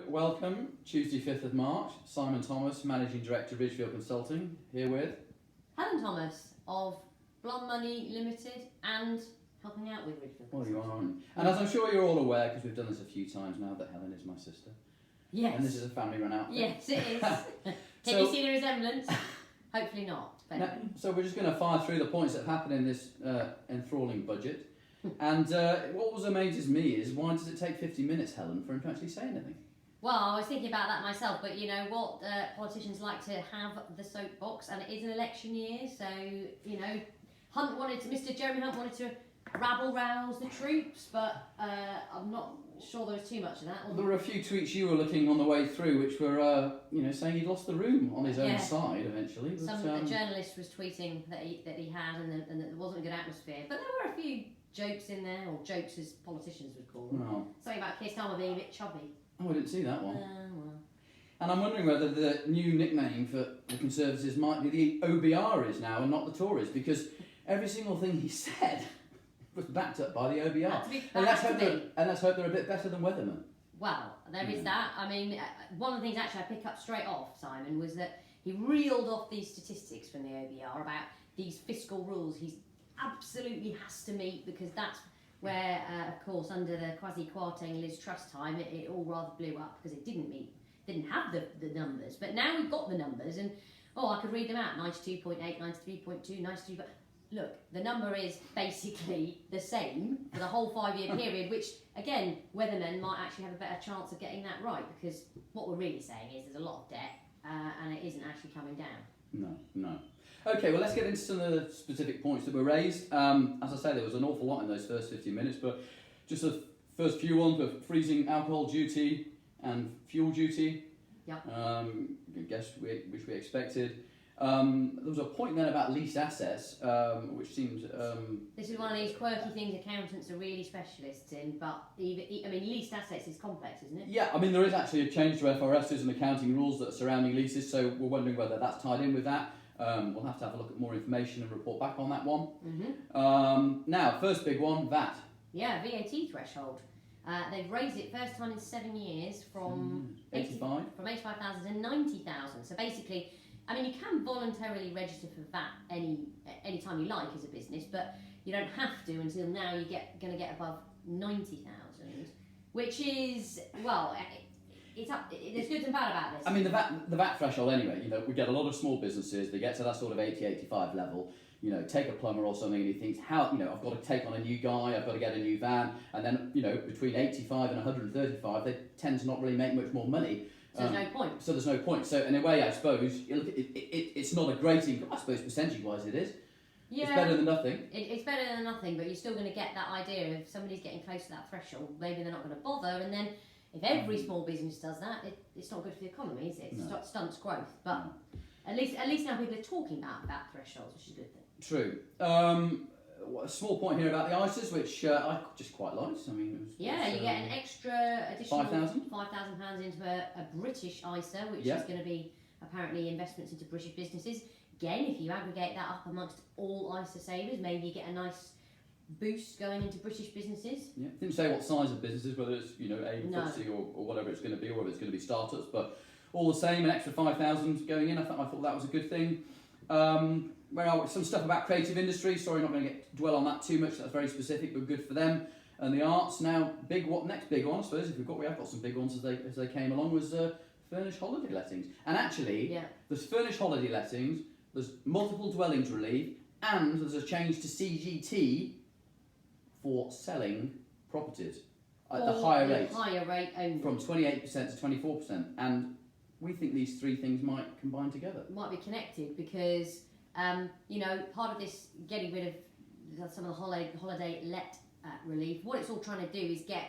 welcome. Tuesday 5th of March. Simon Thomas, Managing Director, Ridgefield Consulting, here with Helen Thomas of Blonde Money Limited and helping out with Ridgefield. Well, you are, aren't you? And as I'm sure you're all aware, because we've done this a few times now, that Helen is my sister. Yes. And this is a family run outfit. Yes, it is. Can you see the resemblance? Hopefully not. Now, so we're just going to fire through the points that have happened in this enthralling budget. And what was amazes me is, why does it take 50 minutes, Helen, for him to actually say anything? Well, I was thinking about that myself, but you know what, politicians like to have the soapbox, and it is an election year, so, you know, Mr Jeremy Hunt wanted to rabble-rouse the troops, but I'm not sure there was too much of that. Well, there were a few tweets you were looking on the way through which were, saying he'd lost the room on his own side eventually. But, a journalist was tweeting that he had and that there wasn't a good atmosphere, but there were a few jokes in there, or jokes as politicians would call them. Well, something about Keir Starmer being a bit chubby. Oh, I didn't see that one. Well. And I'm wondering whether the new nickname for the Conservatives might be the OBRs now and not the Tories, because every single thing he said was backed up by the OBR. And let's hope they're a bit better than Weatherman. Well, there is that. I mean, one of the things actually I picked up straight off, Simon, was that he reeled off these statistics from the OBR about these fiscal rules he absolutely has to meet, because that's where, of course, under the quasi-Kwarteng Liz Truss time, it all rather blew up because it didn't have the numbers. But now we've got the numbers, and I could read them out: 92.8, 93.2, 93. But look, the number is basically the same for the whole 5-year period, which again, weathermen might actually have a better chance of getting that right, because what we're really saying is there's a lot of debt, and it isn't actually coming down. No. Okay, well, let's get into some of the specific points that were raised. As I say, there was an awful lot in those first 15 minutes, but just the first few ones were freezing alcohol duty and fuel duty. Yep. Which we expected. There was a point then about leased assets, which seems... This is one of these quirky things accountants are really specialists in, but leased assets is complex, isn't it? Yeah, I mean, there is actually a change to FRSs and accounting rules that are surrounding leases, so we're wondering whether that's tied in with that. We'll have to have a look at more information and report back on that one. Mm-hmm. Now, first big one, VAT. Yeah, VAT threshold. They've raised it first time in 7 years from 85,000 to 90,000. So basically, I mean, you can voluntarily register for VAT any time you like as a business, but you don't have to until now. You're going to get above 90,000, which is, well, there's good and bad about this. I mean, the VAT threshold anyway, we get a lot of small businesses, they get to that sort of 80, 85 level, take a plumber or something, and he thinks, I've got to take on a new guy, I've got to get a new van, and then, between 85 and 135, they tend to not really make much more money. So there's no point. So there's no point. So in a way, I suppose, it's not a great income. I suppose percentage-wise it is. Yeah, it's better than nothing. It's better than nothing, but you're still going to get that idea of somebody's getting close to that threshold, maybe they're not going to bother, and then if every small business does that, it's not good for the economy, is it? It stunts growth. But at least now people are talking about thresholds, which is a good thing. True. A small point here about the ISAs, which I just quite liked. I mean, you get an extra additional £5,000 into a British ISA, which is going to be apparently investments into British businesses. Again, if you aggregate that up amongst all ISA savers, maybe you get a nice boost going into British businesses. Yeah, didn't say what size of businesses, whether it's FTSE or whatever it's going to be, or whether it's going to be startups, but all the same, an extra 5,000 going in. I thought that was a good thing. Some stuff about creative industry. Sorry, not going to dwell on that too much. That's very specific, but good for them. And the arts. Now, next big one, I suppose. We have got some big ones as they came along. Was furnished holiday lettings. And actually, there's furnished holiday lettings. There's multiple dwellings relief, and there's a change to CGT for selling properties at the higher rate only. From 28% to 24%. And we think these three things might combine together. Might be connected because, part of this getting rid of some of the holiday let relief, what it's all trying to do is get,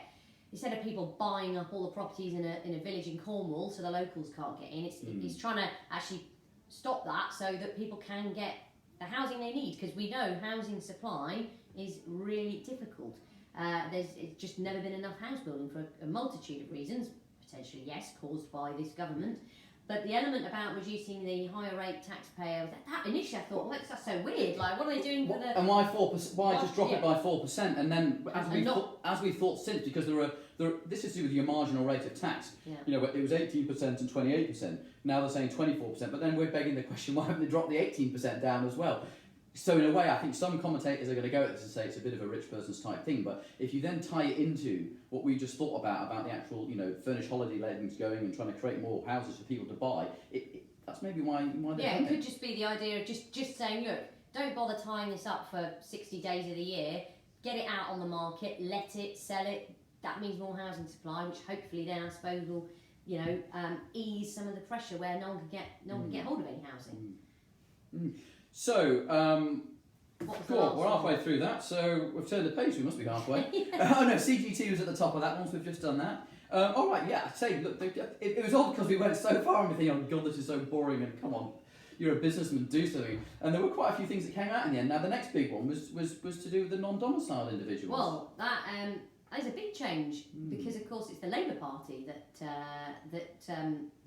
instead of people buying up all the properties in a village in Cornwall so the locals can't get in, it's trying to actually stop that so that people can get the housing they need, because we know housing supply is really difficult. There's just never been enough house building for a multitude of reasons, potentially, yes, caused by this government. But the element about reducing the higher rate taxpayer, that initially I thought, well, that's so weird. Like, what are they doing for the... And why 4%? Why just drop it by 4%? And then, as we thought since, because there this is to do with your marginal rate of tax. Yeah. You know, it was 18% and 28%. Now they're saying 24%, but then we're begging the question, why haven't they dropped the 18% down as well? So in a way, I think some commentators are going to go at this and say it's a bit of a rich person's type thing, but if you then tie it into what we just thought about the actual, you know, furnished holiday lettings going and trying to create more houses for people to buy, that's maybe why they're it could just be the idea of just saying, look, don't bother tying this up for 60 days of the year, get it out on the market, let it, sell it. That means more housing supply, which hopefully then I suppose will, you know, ease some of the pressure where no one can get hold of any housing. So, cool, we're halfway through that, so we've turned the page, we must be halfway. Oh no, CGT was at the top of that once we've just done that. All right, yeah, I'd say, look, it was odd because we went so far and we think, oh god, this is so boring, and come on, you're a businessman, do something. And there were quite a few things that came out in the end. Now, the next big one was to do with the non-domiciled individuals. Well, that is a big change because, of course, it's the Labour Party that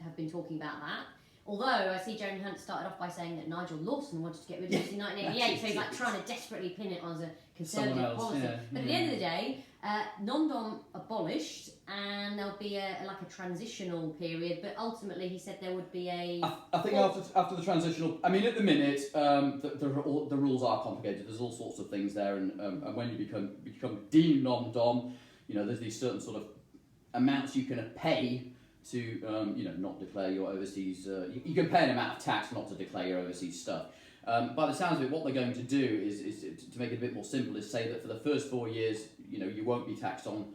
have been talking about that. Although I see Jeremy Hunt started off by saying that Nigel Lawson wanted to get rid of this in 1988, so he's like trying to desperately pin it on as a conservative policy. Yeah. But at the end of the day, non-dom abolished, and there'll be a transitional period. But ultimately, he said there would be a. I think after the transitional, I mean, at the minute, the rules are complicated. There's all sorts of things there, and when you become deemed non-dom, you know, there's these certain sort of amounts you can pay to you know, not declare your overseas. You can pay an amount of tax not to declare your overseas stuff. By the sounds of it, what they're going to do is to make it a bit more simple, is say that for the first 4 years, you know, you won't be taxed on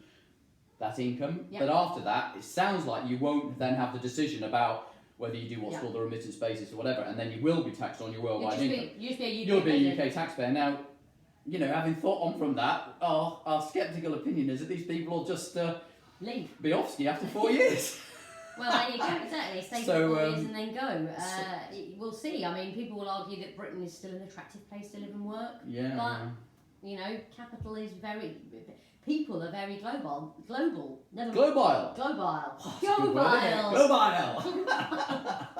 that income. Yep. But after that, it sounds like you won't then have the decision about whether you do what's called the remittance basis or whatever, and then you will be taxed on your worldwide income. You'll be a UK taxpayer. Now, you know, having thought on from that, our sceptical opinion is that these people will just leave, be off ski after 4 years. Well, there you go, exactly. Stay for 4 years and then go. We'll see. I mean, people will argue that Britain is still an attractive place to live and work. Yeah. But, you know, capital is very... People are very global. Never Globile.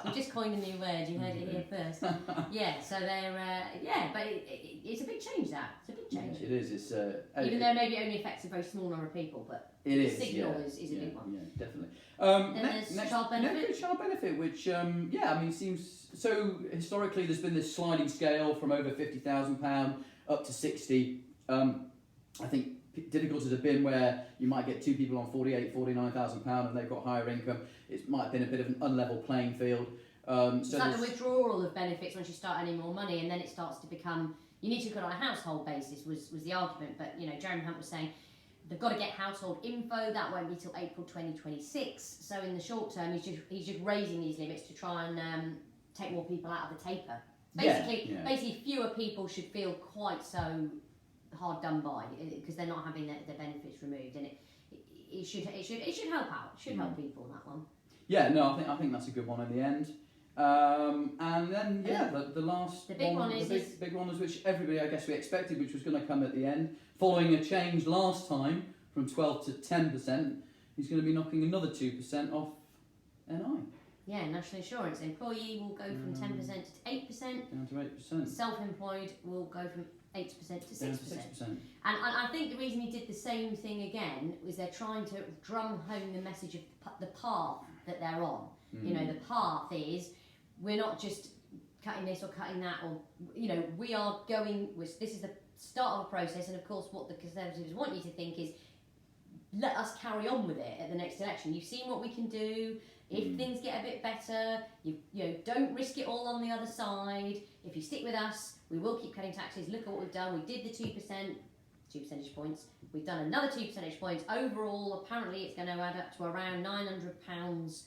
We just coined a new word. You heard it here first. Yeah. So they're but it's a big change. It's a big change. It is. It's even though maybe it only affects a very small number of people, but the signal is a big one. Yeah, definitely. Then there's child benefit. Child benefit, which I mean, seems so. Historically, there's been this sliding scale from over £50,000 up to 60. I think difficulties have been where you might get two people on £49,000 and they've got higher income. It might have been a bit of an unlevel playing field. It's like the withdrawal of benefits once you start earning more money, and then it starts to become, you need to look at it on a household basis was the argument. But you know, Jeremy Hunt was saying they've got to get household info. That won't be till April 2026. So in the short term, he's just raising these limits to try and take more people out of the taper. Basically, fewer people should feel quite so hard done by because they're not having their benefits removed, and it should help out. It should help people, that one. Yeah, no, I think that's a good one in the end. And then the big one is which everybody, I guess, we expected, which was going to come at the end, following a change last time from 12 to 10%. He's going to be knocking another 2% off NI. Yeah, national insurance. Employee will go from 10% to 8%. Down to 8%. Self-employed will go from 8% to 6%. Down to 6%. And I think the reason he did the same thing again was they're trying to drum home the message of the path that they're on. You know, the path is, we're not just cutting this or cutting that, or, you know, we are going, this is the start of a process, and of course what the Conservatives want you to think is, let us carry on with it at the next election. You've seen what we can do. If things get a bit better, you know, don't risk it all on the other side. If you stick with us, we will keep cutting taxes. Look at what we've done. We did the 2%, 2 percentage points. We've done another 2 percentage points. Overall, apparently it's going to add up to around £900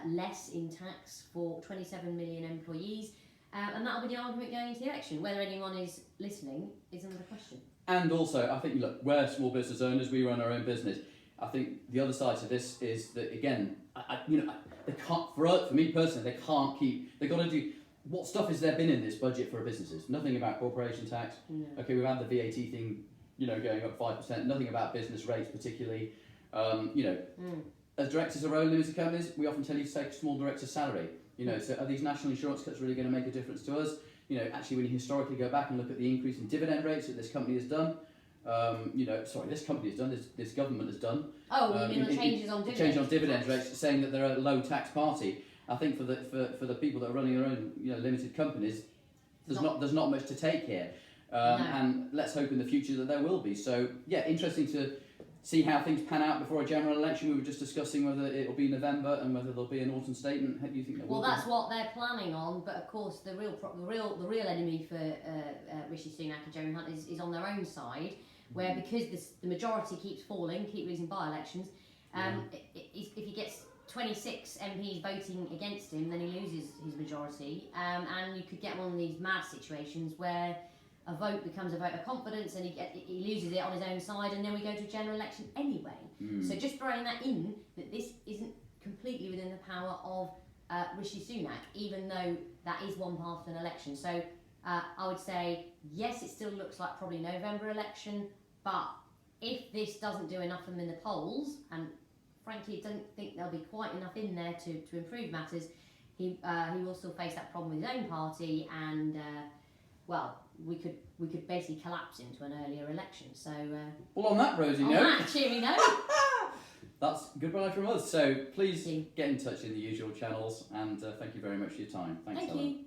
less in tax for 27 million employees. And that'll be the argument going into the election. Whether anyone is listening is another question. And also, I think, look, we're small business owners, we run our own business. I think the other side to this is that, again, they can't, for me personally, they can't keep, they've got to do, what stuff has there been in this budget for businesses? Nothing about corporation tax. No. Okay, we've had the VAT thing, you know, going up 5%, nothing about business rates particularly. As directors of our own limited companies, we often tell you to take a small director's salary. You know, so are these national insurance cuts really going to make a difference to us? You know, actually, when you historically go back and look at the increase in dividend rates that this company has done, this company has done, this government has done. Oh, you mean the changes on dividends? Change on dividend rates, saying that they're a low tax party. I think for the people that are running their own limited companies, there's not much to take here. No. And let's hope in the future that there will be. So yeah, interesting to see how things pan out before a general election. We were just discussing whether it will be November and whether there'll be an autumn statement. How do you think that will be? Well, that's what they're planning on, but of course the real enemy for Rishi Sunak and Jeremy Hunt is on their own side, where because the majority keeps falling, keep losing by-elections, if he gets 26 MPs voting against him, then he loses his majority, and you could get one of these mad situations where a vote becomes a vote of confidence and he loses it on his own side, and then we go to a general election anyway. So just throwing that in, that this isn't completely within the power of Rishi Sunak, even though that is one path to an election. So I would say, yes, it still looks like probably November election, but if this doesn't do enough for him in the polls, and frankly I don't think there'll be quite enough in there to improve matters, he will still face that problem with his own party, and we could basically collapse into an earlier election. So well, on that rosy note, on that cheery note, that's goodbye from us. So please get in touch in the usual channels, and thank you very much for your time. Thanks, thank Helen. you.